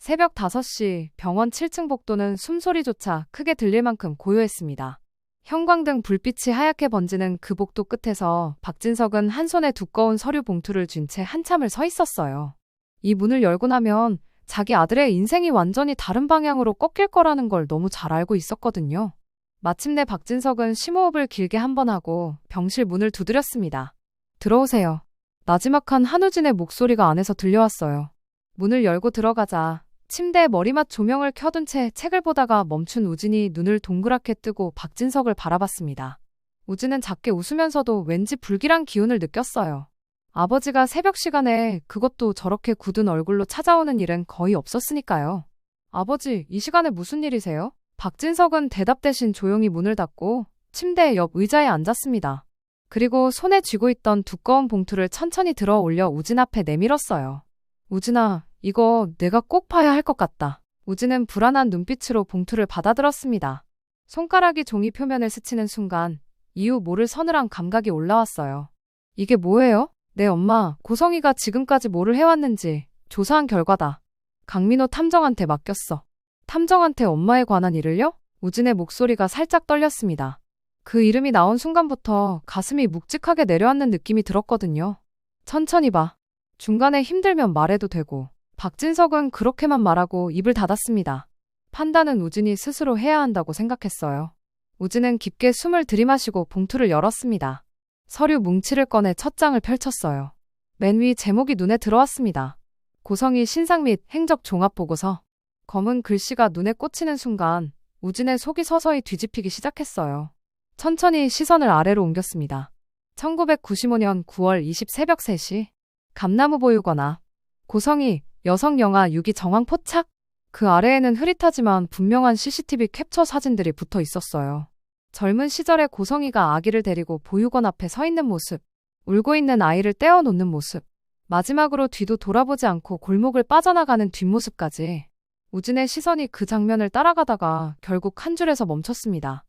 새벽 5시 병원 7층 복도는 숨소리조차 크게 들릴 만큼 고요했습니다. 형광등 불빛이 하얗게 번지는 그 복도 끝에서 박진석은 한 손에 두꺼운 서류 봉투를 쥔 채 한참을 서 있었어요. 이 문을 열고 나면 자기 아들의 인생이 완전히 다른 방향으로 꺾일 거라는 걸 너무 잘 알고 있었거든요. 마침내 박진석은 심호흡을 길게 한 번 하고 병실 문을 두드렸습니다. 들어오세요. 나지막한 한우진의 목소리가 안에서 들려왔어요. 문을 열고 들어가자 침대에 머리맡 조명을 켜둔 채 책을 보다가 멈춘 우진이 눈을 동그랗게 뜨고 박진석을 바라봤습니다. 우진은 작게 웃으면서도 왠지 불길한 기운을 느꼈어요. 아버지가 새벽 시간에 그것도 저렇게 굳은 얼굴로 찾아오는 일은 거의 없었으니까요. 아버지, 이 시간에 무슨 일이세요? 박진석은 대답 대신 조용히 문을 닫고 침대 옆 의자에 앉았습니다. 그리고 손에 쥐고 있던 두꺼운 봉투를 천천히 들어 올려 우진 앞에 내밀었어요. 우진아, 이거 내가 꼭 봐야 할 것 같다. 우진은 불안한 눈빛으로 봉투를 받아들었습니다. 손가락이 종이 표면을 스치는 순간 이유 모를 서늘한 감각이 올라왔어요. 이게 뭐예요? 내 엄마, 고성이가 지금까지 뭐를 해왔는지 조사한 결과다. 강민호 탐정한테 맡겼어. 탐정한테 엄마에 관한 일을요? 우진의 목소리가 살짝 떨렸습니다. 그 이름이 나온 순간부터 가슴이 묵직하게 내려앉는 느낌이 들었거든요. 천천히 봐. 중간에 힘들면 말해도 되고. 박진석은 그렇게만 말하고 입을 닫았습니다. 판단은 우진이 스스로 해야 한다고 생각했어요. 우진은 깊게 숨을 들이마시고 봉투를 열었습니다. 서류 뭉치를 꺼내 첫 장을 펼쳤어요. 맨 위 제목이 눈에 들어왔습니다. 고성이 신상 및 행적 종합 보고서. 검은 글씨가 눈에 꽂히는 순간 우진의 속이 서서히 뒤집히기 시작했어요. 천천히 시선을 아래로 옮겼습니다. 1995년 9월 20 새벽 3시. 감나무 보유관 앞. 고성이 여성 영아 유기 정황 포착? 그 아래에는 흐릿하지만 분명한 CCTV 캡처 사진들이 붙어 있었어요. 젊은 시절에 고성이가 아기를 데리고 보육원 앞에 서 있는 모습, 울고 있는 아이를 떼어놓는 모습, 마지막으로 뒤도 돌아보지 않고 골목을 빠져나가는 뒷모습까지. 우진의 시선이 그 장면을 따라가다가 결국 한 줄에서 멈췄습니다.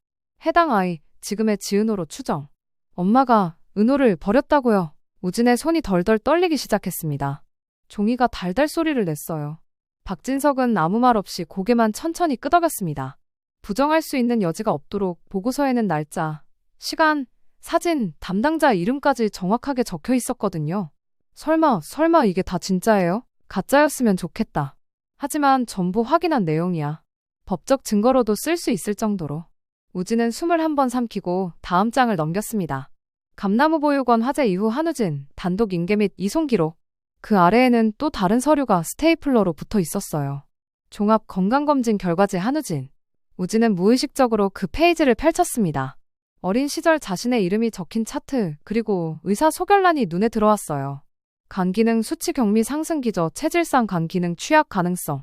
해당 아이, 지금의 지은호로 추정. 엄마가 은호를 버렸다고요. 우진의 손이 덜덜 떨리기 시작했습니다. 종이가 달달 소리를 냈어요. 박진석은 아무 말 없이 고개만 천천히 끄덕였습니다. 부정할 수 있는 여지가 없도록 보고서에는 날짜, 시간, 사진, 담당자 이름까지 정확하게 적혀 있었거든요. 설마 이게 다 진짜예요? 가짜였으면 좋겠다. 하지만 전부 확인한 내용이야. 법적 증거로도 쓸 수 있을 정도로. 우진은 숨을 한 번 삼키고 다음 장을 넘겼습니다. 감나무 보육원 화재 이후 한우진, 단독 인계 및 이송 기록. 그 아래에는 또 다른 서류가 스테이플러로 붙어 있었어요. 종합 건강검진 결과지 한우진. 우진은 무의식적으로 그 페이지를 펼쳤습니다. 어린 시절 자신의 이름이 적힌 차트, 그리고 의사 소견란이 눈에 들어왔어요. 간 기능 수치 경미 상승 기저, 체질상 간 기능 취약 가능성.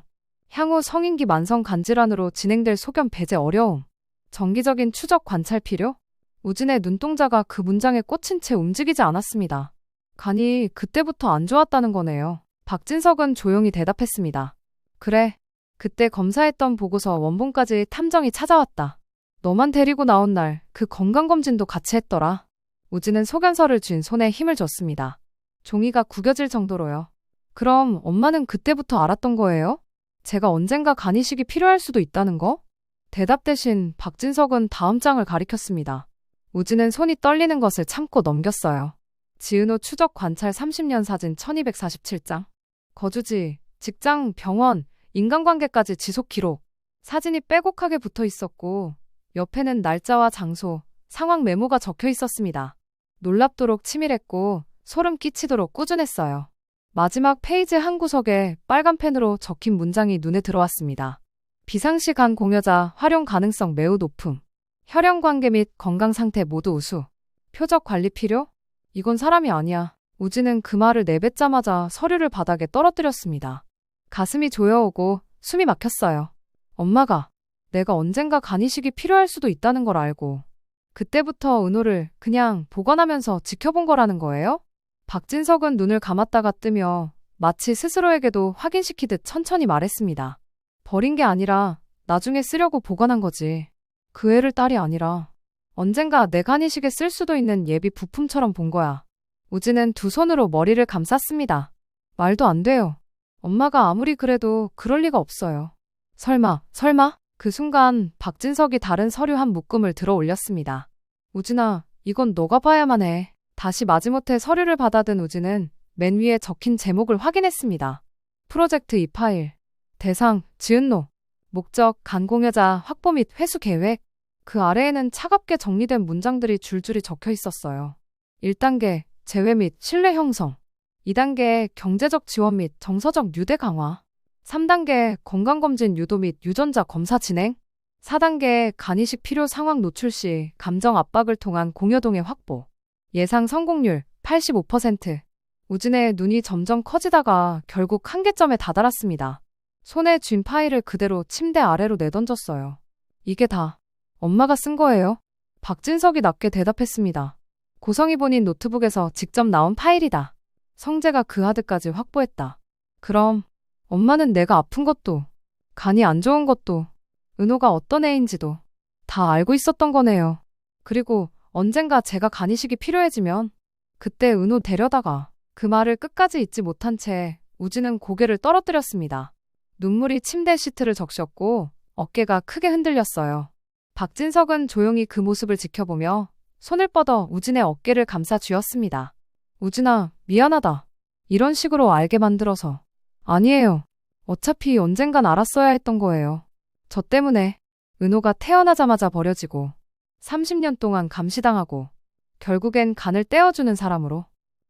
향후 성인기 만성 간질환으로 진행될 소견 배제 어려움. 정기적인 추적 관찰 필요? 우진의 눈동자가 그 문장에 꽂힌 채 움직이지 않았습니다. 간이 그때부터 안 좋았다는 거네요. 박진석은 조용히 대답했습니다. 그래. 그때 검사했던 보고서 원본까지 탐정이 찾아왔다. 너만 데리고 나온 날 그 건강검진도 같이 했더라. 우진은 소견서를 쥔 손에 힘을 줬습니다. 종이가 구겨질 정도로요. 그럼 엄마는 그때부터 알았던 거예요? 제가 언젠가 간 이식이 필요할 수도 있다는 거? 대답 대신 박진석은 다음 장을 가리켰습니다. 우진은 손이 떨리는 것을 참고 넘겼어요. 지은호 추적 관찰 30년 사진 1247장. 거주지, 직장, 병원, 인간관계까지 지속 기록. 사진이 빼곡하게 붙어 있었고 옆에는 날짜와 장소, 상황 메모가 적혀 있었습니다. 놀랍도록 치밀했고 소름 끼치도록 꾸준했어요. 마지막 페이지 한 구석에 빨간 펜으로 적힌 문장이 눈에 들어왔습니다. 비상시 간 공여자 활용 가능성 매우 높음. 혈연 관계 및 건강 상태 모두 우수. 표적 관리 필요? 이건 사람이 아니야. 우진은 그 말을 내뱉자마자 서류를 바닥에 떨어뜨렸습니다. 가슴이 조여오고 숨이 막혔어요. 엄마가 내가 언젠가 간 이식이 필요할 수도 있다는 걸 알고 그때부터 은호를 그냥 보관하면서 지켜본 거라는 거예요? 박진석은 눈을 감았다가 뜨며 마치 스스로에게도 확인시키듯 천천히 말했습니다. 버린 게 아니라 나중에 쓰려고 보관한 거지. 그 애를 딸이 아니라 언젠가 내 간 이식에 쓸 수도 있는 예비 부품처럼 본 거야. 우진은 두 손으로 머리를 감쌌습니다. 말도 안 돼요. 엄마가 아무리 그래도 그럴 리가 없어요. 설마, 설마? 그 순간 박진석이 다른 서류 한 묶음을 들어 올렸습니다. 우진아, 이건 너가 봐야만 해. 다시 마지못해 서류를 받아든 우진은 맨 위에 적힌 제목을 확인했습니다. 프로젝트 이 파일. 대상, 지은노. 목적, 간공여자 확보 및 회수 계획. 그 아래에는 차갑게 정리된 문장들이 줄줄이 적혀 있었어요. 1단계, 재회 및 신뢰 형성. 2단계, 경제적 지원 및 정서적 유대 강화. 3단계, 건강검진 유도 및 유전자 검사 진행. 4단계, 간이식 필요 상황 노출 시 감정 압박을 통한 공여동의 확보. 예상 성공률 85%. 우진의 눈이 점점 커지다가 결국 한계점에 다다랐습니다. 손에 쥔 파일을 그대로 침대 아래로 내던졌어요. 이게 다 엄마가 쓴 거예요? 박진석이 낮게 대답했습니다. 고성이 본인 노트북에서 직접 나온 파일이다. 성재가 그 하드까지 확보했다. 그럼 엄마는 내가 아픈 것도, 간이 안 좋은 것도, 은호가 어떤 애인지도 다 알고 있었던 거네요. 그리고 언젠가 제가 간이식이 필요해지면 그때 은호 데려다가. 그 말을 끝까지 잊지 못한 채 우진은 고개를 떨어뜨렸습니다. 눈물이 침대 시트를 적셨고 어깨가 크게 흔들렸어요. 박진석은 조용히 그 모습을 지켜보며 손을 뻗어 우진의 어깨를 감싸 쥐었습니다. 우진아, 미안하다. 이런 식으로 알게 만들어서. 아니에요. 어차피 언젠간 알았어야 했던 거예요. 저 때문에 은호가 태어나자마자 버려지고 30년 동안 감시당하고 결국엔 간을 떼어주는 사람으로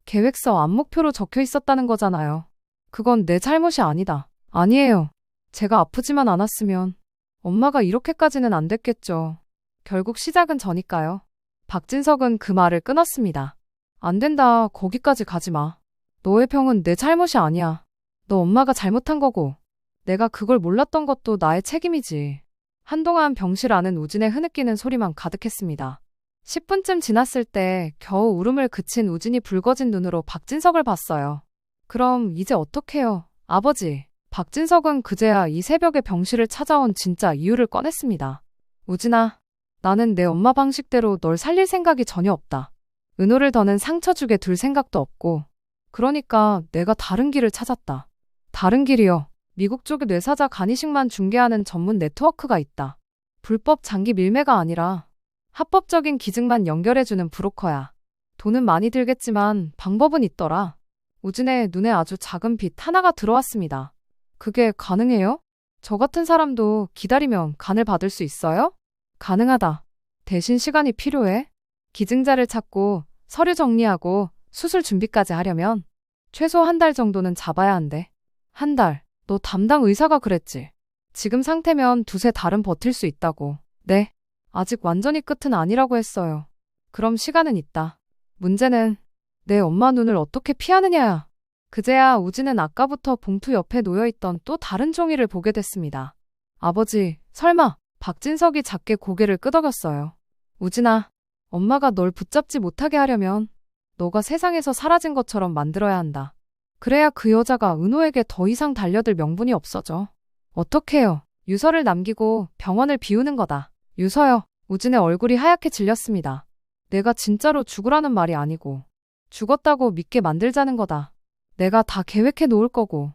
계획서 안목표로 적혀 있었다는 거잖아요. 그건 내 잘못이 아니다. 아니에요. 제가 아프지만 않았으면 엄마가 이렇게까지는 안 됐겠죠. 결국 시작은 저니까요. 박진석은 그 말을 끊었습니다. 안 된다. 거기까지 가지 마. 너의 병은 내 잘못이 아니야. 너 엄마가 잘못한 거고 내가 그걸 몰랐던 것도 나의 책임이지. 한동안 병실 안은 우진의 흐느끼는 소리만 가득했습니다. 10분쯤 지났을 때 겨우 울음을 그친 우진이 붉어진 눈으로 박진석을 봤어요. 그럼 이제 어떡해요, 아버지? 박진석은 그제야 이 새벽에 병실을 찾아온 진짜 이유를 꺼냈습니다. 우진아, 나는 내 엄마 방식대로 널 살릴 생각이 전혀 없다. 은호를 더는 상처 주게 둘 생각도 없고. 그러니까 내가 다른 길을 찾았다. 다른 길이요. 미국 쪽에 뇌사자 간이식만 중개하는 전문 네트워크가 있다. 불법 장기 밀매가 아니라 합법적인 기증만 연결해주는 브로커야. 돈은 많이 들겠지만 방법은 있더라. 우진의 눈에 아주 작은 빛 하나가 들어왔습니다. 그게 가능해요? 저 같은 사람도 기다리면 간을 받을 수 있어요? 가능하다. 대신 시간이 필요해. 기증자를 찾고 서류 정리하고 수술 준비까지 하려면 최소 한 달 정도는 잡아야 한대. 한 달. 너 담당 의사가 그랬지. 지금 상태면 두세 달은 버틸 수 있다고. 네. 아직 완전히 끝은 아니라고 했어요. 그럼 시간은 있다. 문제는 내 엄마 눈을 어떻게 피하느냐야. 그제야 우진은 아까부터 봉투 옆에 놓여있던 또 다른 종이를 보게 됐습니다. 아버지, 설마. 박진석이 작게 고개를 끄덕였어요. 우진아, 엄마가 널 붙잡지 못하게 하려면 너가 세상에서 사라진 것처럼 만들어야 한다. 그래야 그 여자가 은호에게 더 이상 달려들 명분이 없어져. 어떡해요? 유서를 남기고 병원을 비우는 거다. 유서요. 우진의 얼굴이 하얗게 질렸습니다. 내가 진짜로 죽으라는 말이 아니고 죽었다고 믿게 만들자는 거다. 내가 다 계획해 놓을 거고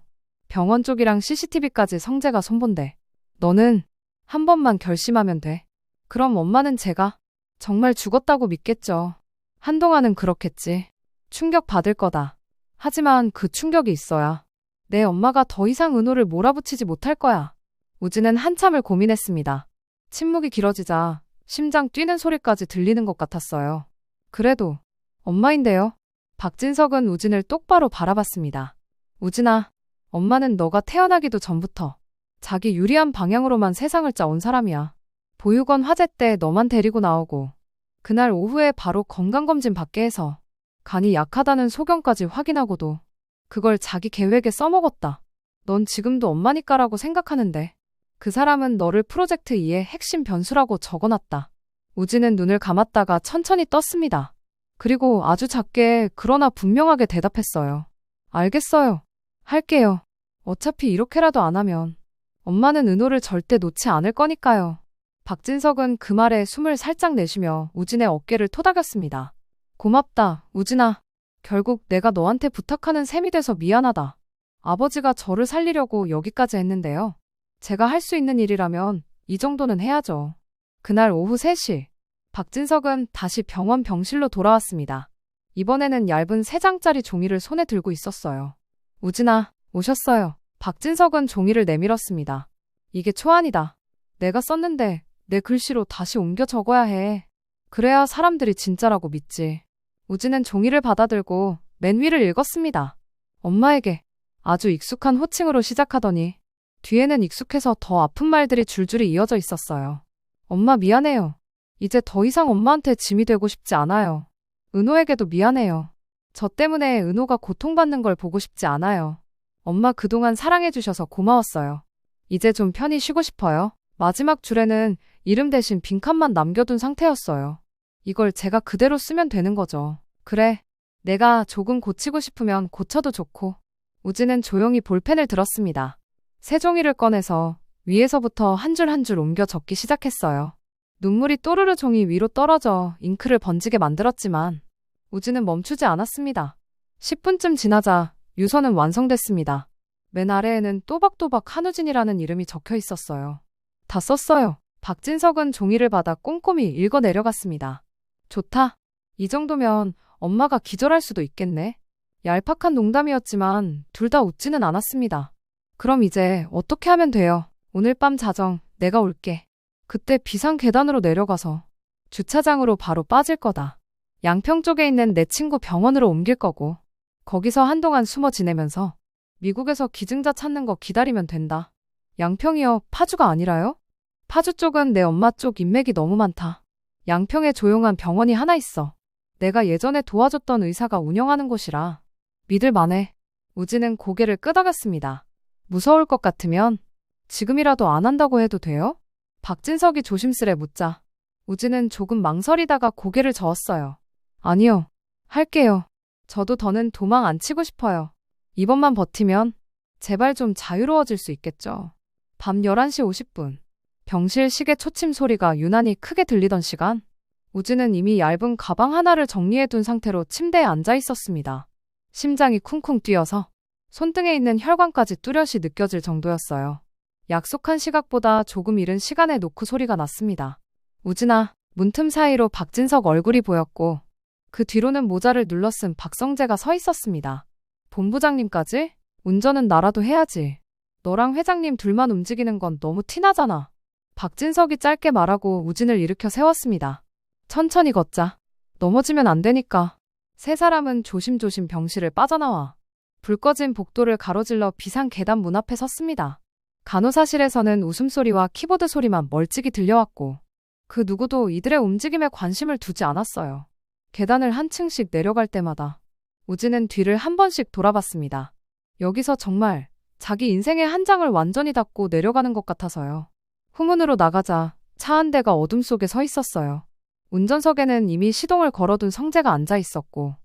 병원 쪽이랑 CCTV까지 성재가 손본대. 너는 한 번만 결심하면 돼. 그럼 엄마는 제가 정말 죽었다고 믿겠죠. 한동안은 그렇겠지. 충격 받을 거다. 하지만 그 충격이 있어야 내 엄마가 더 이상 은호를 몰아붙이지 못할 거야. 우진은 한참을 고민했습니다. 침묵이 길어지자 심장 뛰는 소리까지 들리는 것 같았어요. 그래도 엄마인데요. 박진석은 우진을 똑바로 바라봤습니다. 우진아, 엄마는 너가 태어나기도 전부터 자기 유리한 방향으로만 세상을 짜온 사람이야. 보육원 화재 때 너만 데리고 나오고 그날 오후에 바로 건강검진 받게 해서 간이 약하다는 소견까지 확인하고도 그걸 자기 계획에 써먹었다. 넌 지금도 엄마니까라고 생각하는데 그 사람은 너를 프로젝트 2의 핵심 변수라고 적어놨다. 우진은 눈을 감았다가 천천히 떴습니다. 그리고 아주 작게 그러나 분명하게 대답했어요. 알겠어요. 할게요. 어차피 이렇게라도 안 하면 엄마는 은호를 절대 놓지 않을 거니까요. 박진석은 그 말에 숨을 살짝 내쉬며 우진의 어깨를 토닥였습니다. 고맙다, 우진아. 결국 내가 너한테 부탁하는 셈이 돼서 미안하다. 아버지가 저를 살리려고 여기까지 했는데요. 제가 할 수 있는 일이라면 이 정도는 해야죠. 그날 오후 3시, 박진석은 다시 병원 병실로 돌아왔습니다. 이번에는 얇은 3장짜리 종이를 손에 들고 있었어요. 우진아, 오셨어요. 박진석은 종이를 내밀었습니다. 이게 초안이다. 내가 썼는데 내 글씨로 다시 옮겨 적어야 해. 그래야 사람들이 진짜라고 믿지. 우진은 종이를 받아들고 맨 위를 읽었습니다. 엄마에게 아주 익숙한 호칭으로 시작하더니 뒤에는 익숙해서 더 아픈 말들이 줄줄이 이어져 있었어요. 엄마 미안해요. 이제 더 이상 엄마한테 짐이 되고 싶지 않아요. 은호에게도 미안해요. 저 때문에 은호가 고통받는 걸 보고 싶지 않아요. 엄마 그동안 사랑해주셔서 고마웠어요. 이제 좀 편히 쉬고 싶어요. 마지막 줄에는 이름 대신 빈칸만 남겨둔 상태였어요. 이걸 제가 그대로 쓰면 되는 거죠. 그래, 내가 조금 고치고 싶으면 고쳐도 좋고. 우진은 조용히 볼펜을 들었습니다. 새 종이를 꺼내서 위에서부터 한 줄 한 줄 옮겨 적기 시작했어요. 눈물이 또르르 종이 위로 떨어져 잉크를 번지게 만들었지만 우진은 멈추지 않았습니다. 10분쯤 지나자 유서는 완성됐습니다. 맨 아래에는 또박또박 한우진이라는 이름이 적혀 있었어요. 다 썼어요. 박진석은 종이를 받아 꼼꼼히 읽어 내려갔습니다. 좋다. 이 정도면 엄마가 기절할 수도 있겠네. 얄팍한 농담이었지만 둘 다 웃지는 않았습니다. 그럼 이제 어떻게 하면 돼요? 오늘 밤 자정 내가 올게. 그때 비상 계단으로 내려가서 주차장으로 바로 빠질 거다. 양평 쪽에 있는 내 친구 병원으로 옮길 거고 거기서 한동안 숨어 지내면서 미국에서 기증자 찾는 거 기다리면 된다. 양평이요? 파주가 아니라요? 파주 쪽은 내 엄마 쪽 인맥이 너무 많다. 양평에 조용한 병원이 하나 있어. 내가 예전에 도와줬던 의사가 운영하는 곳이라 믿을 만해. 우진은 고개를 끄덕였습니다. 무서울 것 같으면 지금이라도 안 한다고 해도 돼요? 박진석이 조심스레 묻자 우진은 조금 망설이다가 고개를 저었어요. 아니요. 할게요. 저도 더는 도망 안 치고 싶어요. 이번만 버티면 제발 좀 자유로워질 수 있겠죠. 밤 11시 50분. 병실 시계 초침 소리가 유난히 크게 들리던 시간. 우진은 이미 얇은 가방 하나를 정리해둔 상태로 침대에 앉아 있었습니다. 심장이 쿵쿵 뛰어서 손등에 있는 혈관까지 뚜렷이 느껴질 정도였어요. 약속한 시각보다 조금 이른 시간에 노크 소리가 났습니다. 우진아, 문틈 사이로 박진석 얼굴이 보였고 그 뒤로는 모자를 눌러쓴 박성재가 서 있었습니다. 본부장님까지? 운전은 나라도 해야지. 너랑 회장님 둘만 움직이는 건 너무 티나잖아. 박진석이 짧게 말하고 우진을 일으켜 세웠습니다. 천천히 걷자. 넘어지면 안 되니까. 세 사람은 조심조심 병실을 빠져나와 불 꺼진 복도를 가로질러 비상 계단 문 앞에 섰습니다. 간호사실에서는 웃음소리와 키보드 소리만 멀찍이 들려왔고 그 누구도 이들의 움직임에 관심을 두지 않았어요. 계단을 한 층씩 내려갈 때마다 우진은 뒤를 한 번씩 돌아봤습니다. 여기서 정말 자기 인생의 한 장을 완전히 닫고 내려가는 것 같아서요. 후문으로 나가자 차 한 대가 어둠 속에 서 있었어요. 운전석에는 이미 시동을 걸어둔 성재가 앉아 있었고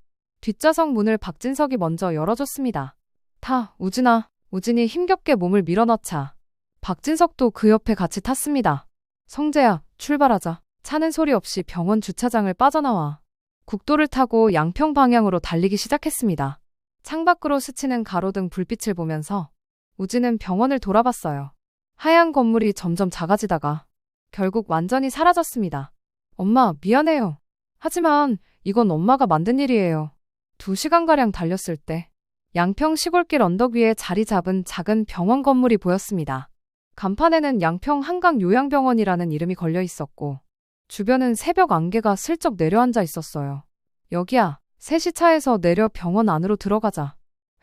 뒷좌석 문을 박진석이 먼저 열어줬습니다. 타, 우진아. 우진이 힘겹게 몸을 밀어넣자 박진석도 그 옆에 같이 탔습니다. 성재야, 출발하자. 차는 소리 없이 병원 주차장을 빠져나와 국도를 타고 양평 방향으로 달리기 시작했습니다. 창밖으로 스치는 가로등 불빛을 보면서 우진은 병원을 돌아봤어요. 하얀 건물이 점점 작아지다가 결국 완전히 사라졌습니다. 엄마, 미안해요. 하지만 이건 엄마가 만든 일이에요. 2시간가량 달렸을 때 양평 시골길 언덕 위에 자리 잡은 작은 병원 건물이 보였습니다. 간판에는 양평 한강 요양병원이라는 이름이 걸려 있었고 주변은 새벽 안개가 슬쩍 내려앉아 있었어요. 여기야. 셋이 차에서 내려 병원 안으로 들어가자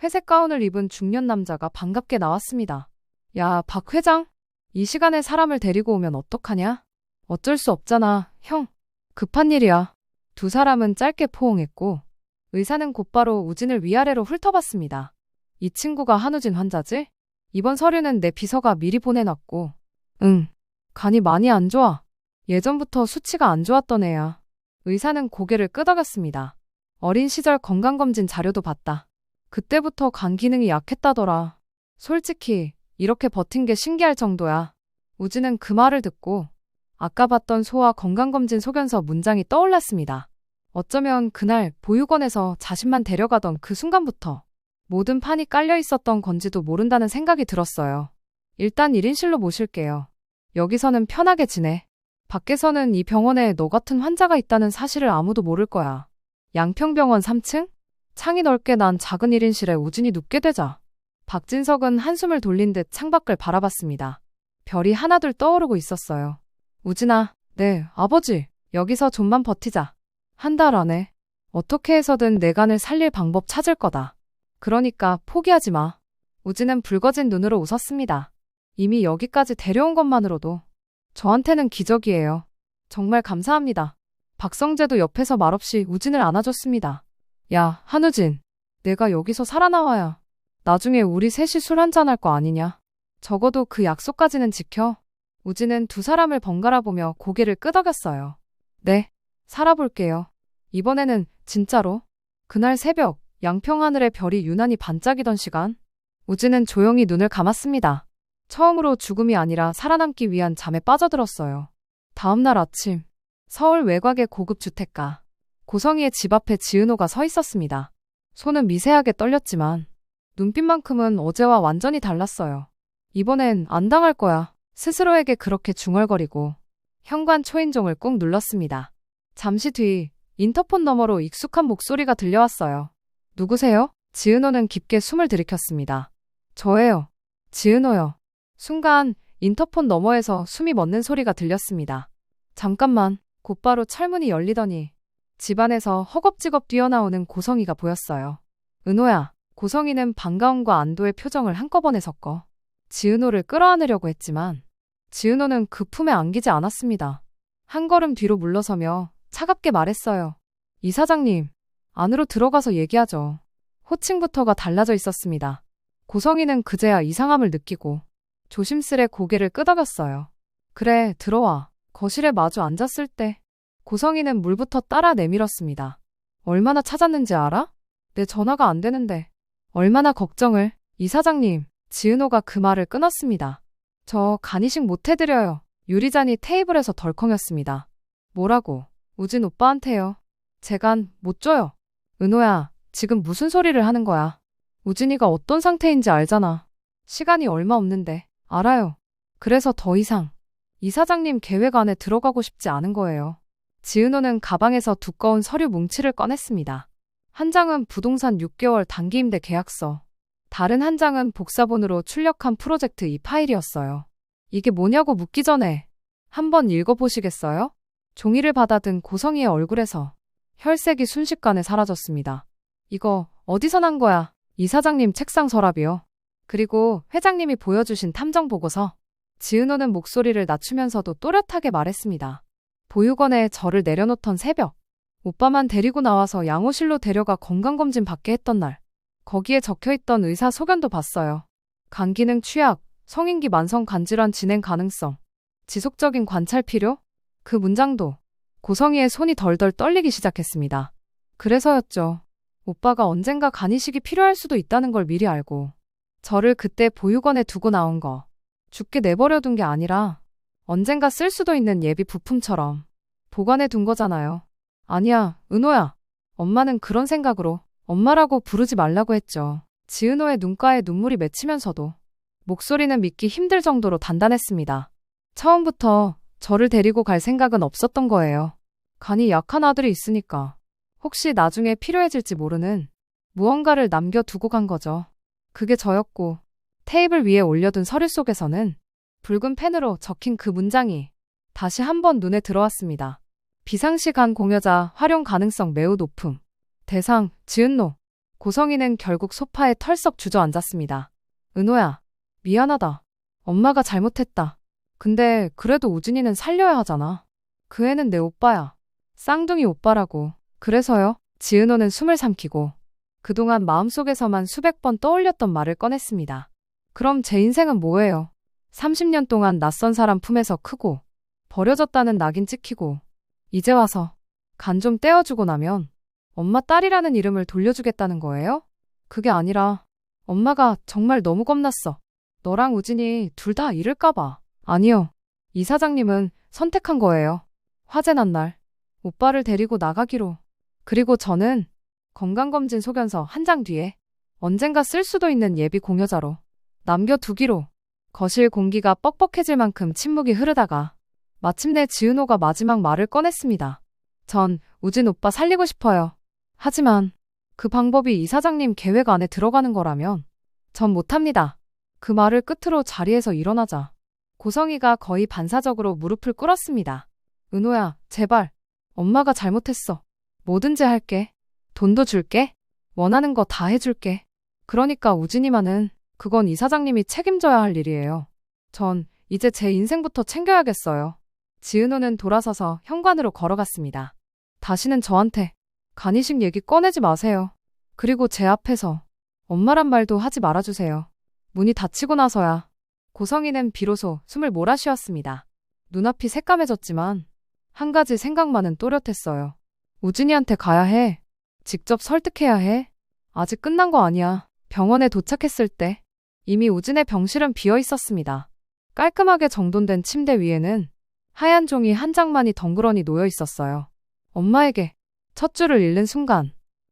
회색 가운을 입은 중년 남자가 반갑게 나왔습니다. 야, 박 회장. 이 시간에 사람을 데리고 오면 어떡하냐? 어쩔 수 없잖아, 형. 급한 일이야. 두 사람은 짧게 포옹했고 의사는 곧바로 우진을 위아래로 훑어봤습니다. 이 친구가 한우진 환자지? 이번 서류는 내 비서가 미리 보내놨고. 응. 간이 많이 안 좋아. 예전부터 수치가 안 좋았던 애야. 의사는 고개를 끄덕였습니다. 어린 시절 건강검진 자료도 봤다. 그때부터 간 기능이 약했다더라. 솔직히 이렇게 버틴 게 신기할 정도야. 우진은 그 말을 듣고 아까 봤던 소아 건강검진 소견서 문장이 떠올랐습니다. 어쩌면 그날 보육원에서 자신만 데려가던 그 순간부터 모든 판이 깔려 있었던 건지도 모른다는 생각이 들었어요. 일단 1인실로 모실게요. 여기서는 편하게 지내. 밖에서는 이 병원에 너 같은 환자가 있다는 사실을 아무도 모를 거야. 양평병원 3층? 창이 넓게 난 작은 1인실에 우진이 눕게 되자 박진석은 한숨을 돌린 듯 창밖을 바라봤습니다. 별이 하나둘 떠오르고 있었어요. 우진아, 네, 아버지. 여기서 좀만 버티자. 한 달 안에 어떻게 해서든 내 간을 살릴 방법 찾을 거다. 그러니까 포기하지 마. 우진은 붉어진 눈으로 웃었습니다. 이미 여기까지 데려온 것만으로도 저한테는 기적이에요. 정말 감사합니다. 박성재도 옆에서 말없이 우진을 안아줬습니다. 야, 한우진. 내가 여기서 살아나와야 나중에 우리 셋이 술 한잔할 거 아니냐. 적어도 그 약속까지는 지켜. 우진은 두 사람을 번갈아 보며 고개를 끄덕였어요. 네, 살아볼게요. 이번에는 진짜로. 그날 새벽, 양평 하늘의 별이 유난히 반짝이던 시간, 우진은 조용히 눈을 감았습니다. 처음으로 죽음이 아니라 살아남기 위한 잠에 빠져들었어요. 다음날 아침, 서울 외곽의 고급 주택가, 고성이의 집 앞에 지은호가 서 있었습니다. 손은 미세하게 떨렸지만 눈빛만큼은 어제와 완전히 달랐어요. 이번엔 안 당할 거야. 스스로에게 그렇게 중얼거리고 현관 초인종을 꾹 눌렀습니다. 잠시 뒤 인터폰 너머로 익숙한 목소리가 들려왔어요. 누구세요? 지은호는 깊게 숨을 들이켰습니다. 저예요. 지은호요. 순간 인터폰 너머에서 숨이 멎는 소리가 들렸습니다. 잠깐만. 곧바로 철문이 열리더니 집안에서 허겁지겁 뛰어나오는 고성이가 보였어요. 은호야. 고성이는 반가움과 안도의 표정을 한꺼번에 섞어 지은호를 끌어안으려고 했지만 지은호는 그 품에 안기지 않았습니다. 한 걸음 뒤로 물러서며 차갑게 말했어요. 이사장님, 안으로 들어가서 얘기하죠. 호칭부터가 달라져 있었습니다. 고성이는 그제야 이상함을 느끼고 조심스레 고개를 끄덕였어요. 그래, 들어와. 거실에 마주 앉았을 때 고성이는 물부터 따라 내밀었습니다. 얼마나 찾았는지 알아? 내 전화가 안 되는데. 얼마나 걱정을. 이사장님, 지은호가 그 말을 끊었습니다. 저 간이식 못 해드려요. 유리잔이 테이블에서 덜컹였습니다. 뭐라고? 우진 오빠한테요. 제 간 못 줘요. 은호야, 지금 무슨 소리를 하는 거야? 우진이가 어떤 상태인지 알잖아. 시간이 얼마 없는데. 알아요. 그래서 더 이상 이사장님 계획 안에 들어가고 싶지 않은 거예요. 지은호는 가방에서 두꺼운 서류 뭉치를 꺼냈습니다. 한 장은 부동산 6개월 단기 임대 계약서, 다른 한 장은 복사본으로 출력한 프로젝트 이 파일이었어요. 이게 뭐냐고 묻기 전에 한번 읽어보시겠어요? 종이를 받아든 고성이의 얼굴에서 혈색이 순식간에 사라졌습니다. 이거 어디서 난 거야? 이사장님 책상 서랍이요. 그리고 회장님이 보여주신 탐정 보고서. 지은호는 목소리를 낮추면서도 또렷하게 말했습니다. 보육원에 저를 내려놓던 새벽, 오빠만 데리고 나와서 양호실로 데려가 건강검진 받게 했던 날, 거기에 적혀있던 의사 소견도 봤어요. 간기능 취약, 성인기 만성 간질환 진행 가능성, 지속적인 관찰 필요? 그 문장도 고성이의 손이 덜덜 떨리기 시작했습니다. 그래서였죠. 오빠가 언젠가 간이식이 필요할 수도 있다는 걸 미리 알고 저를 그때 보육원에 두고 나온 거, 죽게 내버려둔 게 아니라 언젠가 쓸 수도 있는 예비 부품처럼 보관해 둔 거잖아요. 아니야, 은호야. 엄마는 그런 생각으로 엄마라고 부르지 말라고 했죠. 지은호의 눈가에 눈물이 맺히면서도 목소리는 믿기 힘들 정도로 단단했습니다. 처음부터 저를 데리고 갈 생각은 없었던 거예요. 간이 약한 아들이 있으니까 혹시 나중에 필요해질지 모르는 무언가를 남겨두고 간 거죠. 그게 저였고 테이블 위에 올려둔 서류 속에서는 붉은 펜으로 적힌 그 문장이 다시 한번 눈에 들어왔습니다. 비상시 간 공여자 활용 가능성 매우 높음. 대상, 지은노. 고성이는 결국 소파에 털썩 주저앉았습니다. 은호야, 미안하다. 엄마가 잘못했다. 근데 그래도 우진이는 살려야 하잖아. 그 애는 내 오빠야. 쌍둥이 오빠라고. 그래서요? 지은호는 숨을 삼키고 그동안 마음속에서만 수백 번 떠올렸던 말을 꺼냈습니다. 그럼 제 인생은 뭐예요? 30년 동안 낯선 사람 품에서 크고 버려졌다는 낙인 찍히고 이제 와서 간 좀 떼어주고 나면 엄마 딸이라는 이름을 돌려주겠다는 거예요? 그게 아니라 엄마가 정말 너무 겁났어. 너랑 우진이 둘 다 잃을까 봐. 아니요. 이 사장님은 선택한 거예요. 화재 난 날 오빠를 데리고 나가기로. 그리고 저는 건강검진 소견서 한 장 뒤에 언젠가 쓸 수도 있는 예비 공여자로 남겨두기로. 거실 공기가 뻑뻑해질 만큼 침묵이 흐르다가 마침내 지은호가 마지막 말을 꺼냈습니다. 전 우진 오빠 살리고 싶어요. 하지만 그 방법이 이사장님 계획 안에 들어가는 거라면 전 못합니다. 그 말을 끝으로 자리에서 일어나자 고성이가 거의 반사적으로 무릎을 꿇었습니다. 은호야, 제발. 엄마가 잘못했어. 뭐든지 할게. 돈도 줄게. 원하는 거 다 해줄게. 그러니까 우진이만은 그건 이사장님이 책임져야 할 일이에요. 전 이제 제 인생부터 챙겨야겠어요. 지은호는 돌아서서 현관으로 걸어갔습니다. 다시는 저한테 간이식 얘기 꺼내지 마세요. 그리고 제 앞에서 엄마란 말도 하지 말아주세요. 문이 닫히고 나서야 고성이는 비로소 숨을 몰아쉬었습니다. 눈앞이 새까매졌지만 한 가지 생각만은 또렷했어요. 우진이한테 가야 해. 직접 설득해야 해. 아직 끝난 거 아니야. 병원에 도착했을 때 이미 우진의 병실은 비어 있었습니다. 깔끔하게 정돈된 침대 위에는 하얀 종이 한 장만이 덩그러니 놓여 있었어요. 엄마에게 첫 줄을 읽는 순간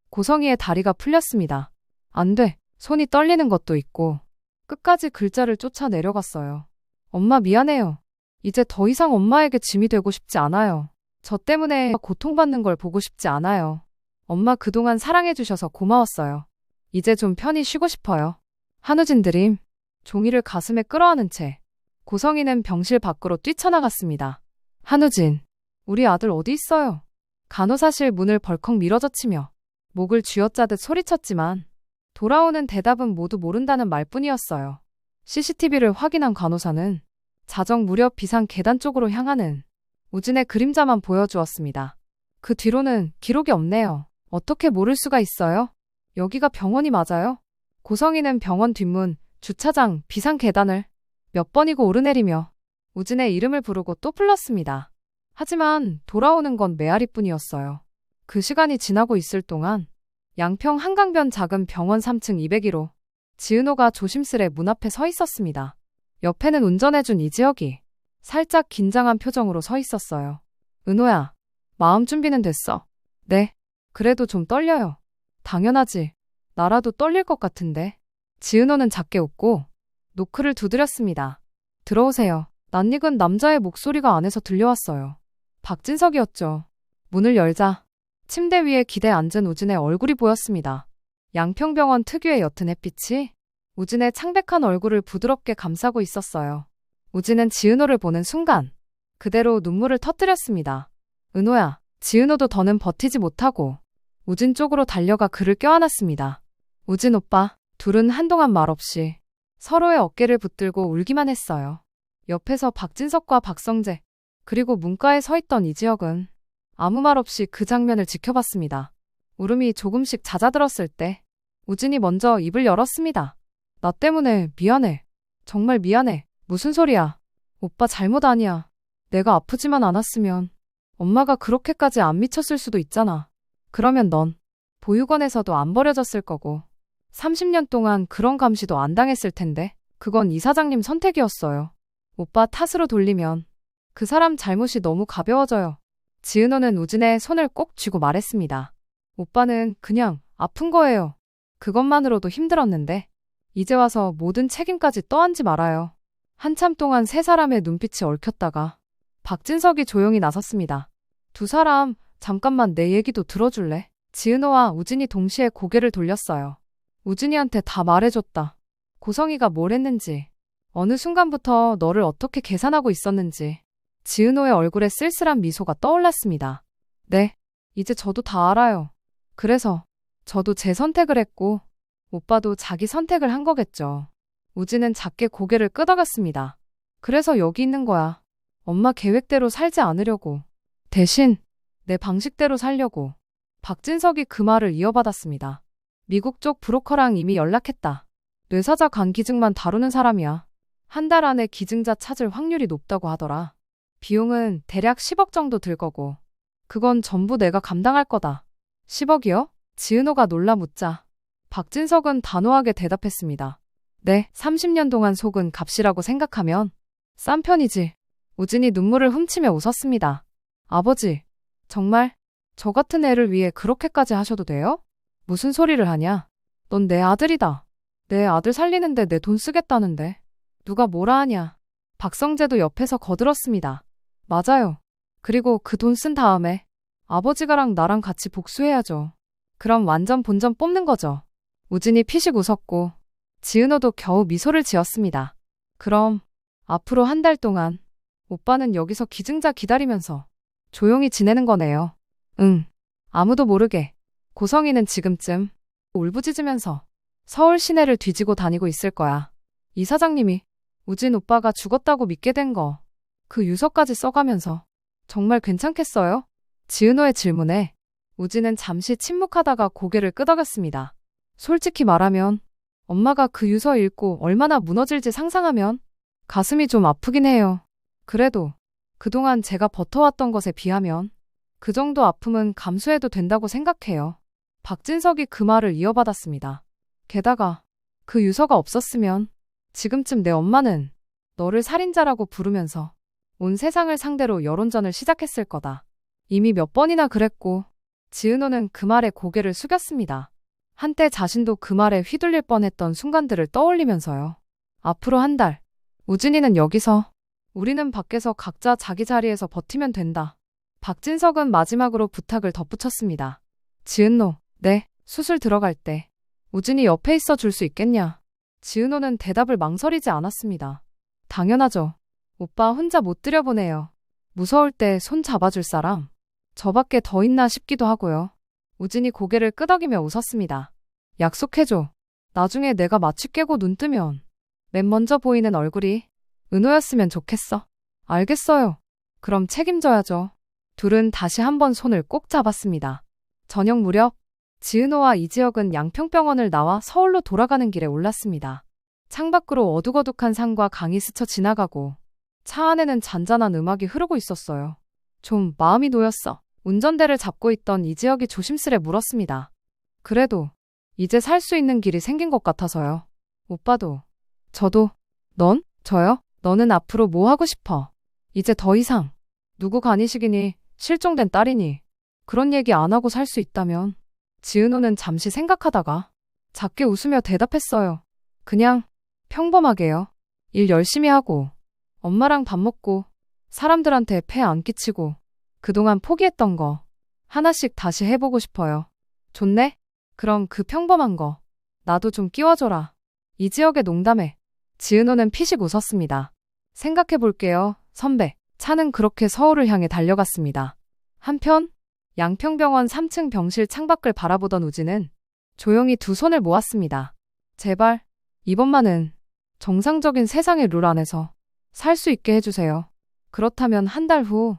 고성이의 다리가 풀렸습니다. 안 돼. 손이 떨리는 것도 있고 끝까지 글자를 쫓아 내려갔어요. 엄마 미안해요. 이제 더 이상 엄마에게 짐이 되고 싶지 않아요. 저 때문에 고통받는 걸 보고 싶지 않아요. 엄마 그동안 사랑해주셔서 고마웠어요. 이제 좀 편히 쉬고 싶어요. 한우진 드림. 종이를 가슴에 끌어안은 채 고성이는 병실 밖으로 뛰쳐나갔습니다. 한우진, 우리 아들 어디 있어요? 간호사실 문을 벌컥 밀어젖히며 목을 쥐어짜듯 소리쳤지만 돌아오는 대답은 모두 모른다는 말뿐이었어요. CCTV를 확인한 간호사는 자정 무렵 비상 계단 쪽으로 향하는 우진의 그림자만 보여주었습니다. 그 뒤로는 기록이 없네요. 어떻게 모를 수가 있어요? 여기가 병원이 맞아요? 고성이는 병원 뒷문, 주차장, 비상 계단을 몇 번이고 오르내리며 우진의 이름을 부르고 또 불렀습니다. 하지만 돌아오는 건 메아리뿐이었어요. 그 시간이 지나고 있을 동안 양평 한강변 작은 병원 3층 202호 지은호가 조심스레 문 앞에 서 있었습니다. 옆에는 운전해준 이지혁이 살짝 긴장한 표정으로 서 있었어요. 은호야, 마음 준비는 됐어? 네, 그래도 좀 떨려요. 당연하지. 나라도 떨릴 것 같은데. 지은호는 작게 웃고 노크를 두드렸습니다. 들어오세요. 낯익은 남자의 목소리가 안에서 들려왔어요. 박진석이었죠. 문을 열자 침대 위에 기대 앉은 우진의 얼굴이 보였습니다. 양평병원 특유의 옅은 햇빛이 우진의 창백한 얼굴을 부드럽게 감싸고 있었어요. 우진은 지은호를 보는 순간 그대로 눈물을 터뜨렸습니다. 은호야. 지은호도 더는 버티지 못하고 우진 쪽으로 달려가 그를 껴안았습니다. 우진 오빠. 둘은 한동안 말없이 서로의 어깨를 붙들고 울기만 했어요. 옆에서 박진석과 박성재 그리고 문가에 서 있던 이지혁은 아무 말 없이 그 장면을 지켜봤습니다. 울음이 조금씩 잦아들었을 때 우진이 먼저 입을 열었습니다. 나 때문에 미안해. 정말 미안해. 무슨 소리야. 오빠 잘못 아니야. 내가 아프지만 않았으면 엄마가 그렇게까지 안 미쳤을 수도 있잖아. 그러면 넌 보육원에서도 안 버려졌을 거고 30년 동안 그런 감시도 안 당했을 텐데 그건 이사장님 선택이었어요. 오빠 탓으로 돌리면 그 사람 잘못이 너무 가벼워져요. 지은호는 우진의 손을 꼭 쥐고 말했습니다. 오빠는 그냥 아픈 거예요. 그것만으로도 힘들었는데 이제 와서 모든 책임까지 떠안지 말아요. 한참 동안 세 사람의 눈빛이 얽혔다가 박진석이 조용히 나섰습니다. 두 사람 잠깐만 내 얘기도 들어줄래? 지은호와 우진이 동시에 고개를 돌렸어요. 우진이한테 다 말해줬다. 고성이가 뭘 했는지, 어느 순간부터 너를 어떻게 계산하고 있었는지. 지은호의 얼굴에 쓸쓸한 미소가 떠올랐습니다. 네, 이제 저도 다 알아요. 그래서 저도 제 선택을 했고 오빠도 자기 선택을 한 거겠죠. 우진은 작게 고개를 끄덕였습니다. 그래서 여기 있는 거야. 엄마 계획대로 살지 않으려고. 대신 내 방식대로 살려고. 박진석이 그 말을 이어받았습니다. 미국 쪽 브로커랑 이미 연락했다. 뇌사자 간 기증만 다루는 사람이야. 한 달 안에 기증자 찾을 확률이 높다고 하더라. 비용은 대략 10억 정도 들 거고 그건 전부 내가 감당할 거다. 10억이요? 지은호가 놀라 묻자 박진석은 단호하게 대답했습니다. 네, 30년 동안 속은 값이라고 생각하면 싼 편이지. 우진이 눈물을 훔치며 웃었습니다. 아버지, 정말 저 같은 애를 위해 그렇게까지 하셔도 돼요? 무슨 소리를 하냐? 넌 내 아들이다. 내 아들 살리는데 내 돈 쓰겠다는데. 누가 뭐라 하냐. 박성재도 옆에서 거들었습니다. 맞아요. 그리고 그 돈 쓴 다음에 아버지가랑 나랑 같이 복수해야죠. 그럼 완전 본전 뽑는 거죠. 우진이 피식 웃었고 지은호도 겨우 미소를 지었습니다. 그럼 앞으로 한 달 동안 오빠는 여기서 기증자 기다리면서 조용히 지내는 거네요. 응. 아무도 모르게. 고성이는 지금쯤 울부짖으면서 서울 시내를 뒤지고 다니고 있을 거야. 이 사장님이 우진 오빠가 죽었다고 믿게 된 거, 그 유서까지 써가면서 정말 괜찮겠어요? 지은호의 질문에 우진은 잠시 침묵하다가 고개를 끄덕였습니다. 솔직히 말하면 엄마가 그 유서 읽고 얼마나 무너질지 상상하면 가슴이 좀 아프긴 해요. 그래도 그동안 제가 버텨왔던 것에 비하면 그 정도 아픔은 감수해도 된다고 생각해요. 박진석이 그 말을 이어받았습니다. 게다가 그 유서가 없었으면 지금쯤 내 엄마는 너를 살인자라고 부르면서 온 세상을 상대로 여론전을 시작했을 거다. 이미 몇 번이나 그랬고. 지은호는 그 말에 고개를 숙였습니다. 한때 자신도 그 말에 휘둘릴 뻔했던 순간들을 떠올리면서요. 앞으로 한 달, 우진이는 여기서, 우리는 밖에서 각자 자기 자리에서 버티면 된다. 박진석은 마지막으로 부탁을 덧붙였습니다. 지은호, 네, 수술 들어갈 때 우진이 옆에 있어 줄 수 있겠냐? 지은호는 대답을 망설이지 않았습니다. 당연하죠. 오빠 혼자 못 들여보내요. 무서울 때 손 잡아줄 사람? 저밖에 더 있나 싶기도 하고요. 우진이 고개를 끄덕이며 웃었습니다. 약속해줘. 나중에 내가 마취 깨고 눈 뜨면 맨 먼저 보이는 얼굴이 은호였으면 좋겠어. 알겠어요. 그럼 책임져야죠. 둘은 다시 한번 손을 꼭 잡았습니다. 저녁 무렵 지은호와 이지혁은 양평병원을 나와 서울로 돌아가는 길에 올랐습니다. 창밖으로 어둑어둑한 산과 강이 스쳐 지나가고 차 안에는 잔잔한 음악이 흐르고 있었어요. 좀 마음이 놓였어. 운전대를 잡고 있던 이지혁이 조심스레 물었습니다. 그래도 이제 살 수 있는 길이 생긴 것 같아서요. 오빠도. 저도. 넌? 저요? 너는 앞으로 뭐 하고 싶어? 이제 더 이상. 누구 간이식이니? 실종된 딸이니? 그런 얘기 안 하고 살 수 있다면? 지은호는 잠시 생각하다가 작게 웃으며 대답했어요. 그냥 평범하게요. 일 열심히 하고 엄마랑 밥 먹고 사람들한테 폐 안 끼치고 그동안 포기했던 거 하나씩 다시 해보고 싶어요. 좋네? 그럼 그 평범한 거 나도 좀 끼워줘라. 이지혁의 농담에 지은호는 피식 웃었습니다. 생각해볼게요, 선배. 차는 그렇게 서울을 향해 달려갔습니다. 한편 양평병원 3층 병실 창밖을 바라보던 우진은 조용히 두 손을 모았습니다. 제발 이번만은 정상적인 세상의 룰 안에서 살 수 있게 해주세요. 그렇다면 한 달 후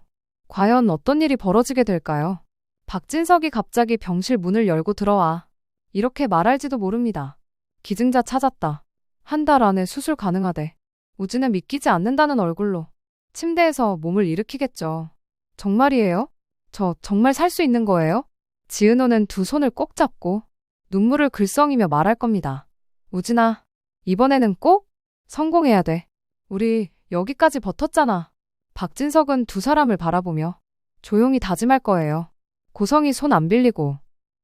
과연 어떤 일이 벌어지게 될까요? 박진석이 갑자기 병실 문을 열고 들어와 이렇게 말할지도 모릅니다. 기증자 찾았다. 한 달 안에 수술 가능하대. 우진은 믿기지 않는다는 얼굴로 침대에서 몸을 일으키겠죠. 정말이에요? 저 정말 살 수 있는 거예요? 지은호는 두 손을 꼭 잡고 눈물을 글썽이며 말할 겁니다. 우진아, 이번에는 꼭 성공해야 돼. 우리 여기까지 버텼잖아. 박진석은 두 사람을 바라보며 조용히 다짐할 거예요. 고성이 손 안 빌리고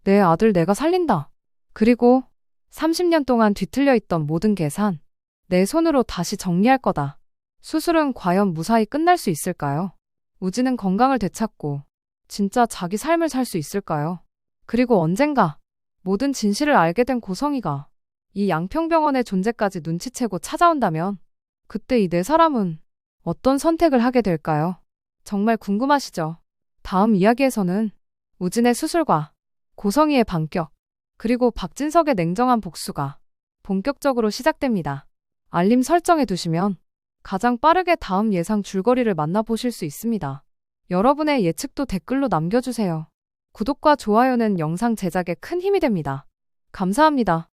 내 아들 내가 살린다. 그리고 30년 동안 뒤틀려 있던 모든 계산 내 손으로 다시 정리할 거다. 수술은 과연 무사히 끝날 수 있을까요? 우진은 건강을 되찾고 진짜 자기 삶을 살 수 있을까요? 그리고 언젠가 모든 진실을 알게 된 고성이가 이 양평병원의 존재까지 눈치채고 찾아온다면 그때 이 네 사람은 어떤 선택을 하게 될까요? 정말 궁금하시죠? 다음 이야기에서는 우진의 수술과 고성이의 반격, 그리고 박진석의 냉정한 복수가 본격적으로 시작됩니다. 알림 설정해 두시면 가장 빠르게 다음 예상 줄거리를 만나보실 수 있습니다. 여러분의 예측도 댓글로 남겨주세요. 구독과 좋아요는 영상 제작에 큰 힘이 됩니다. 감사합니다.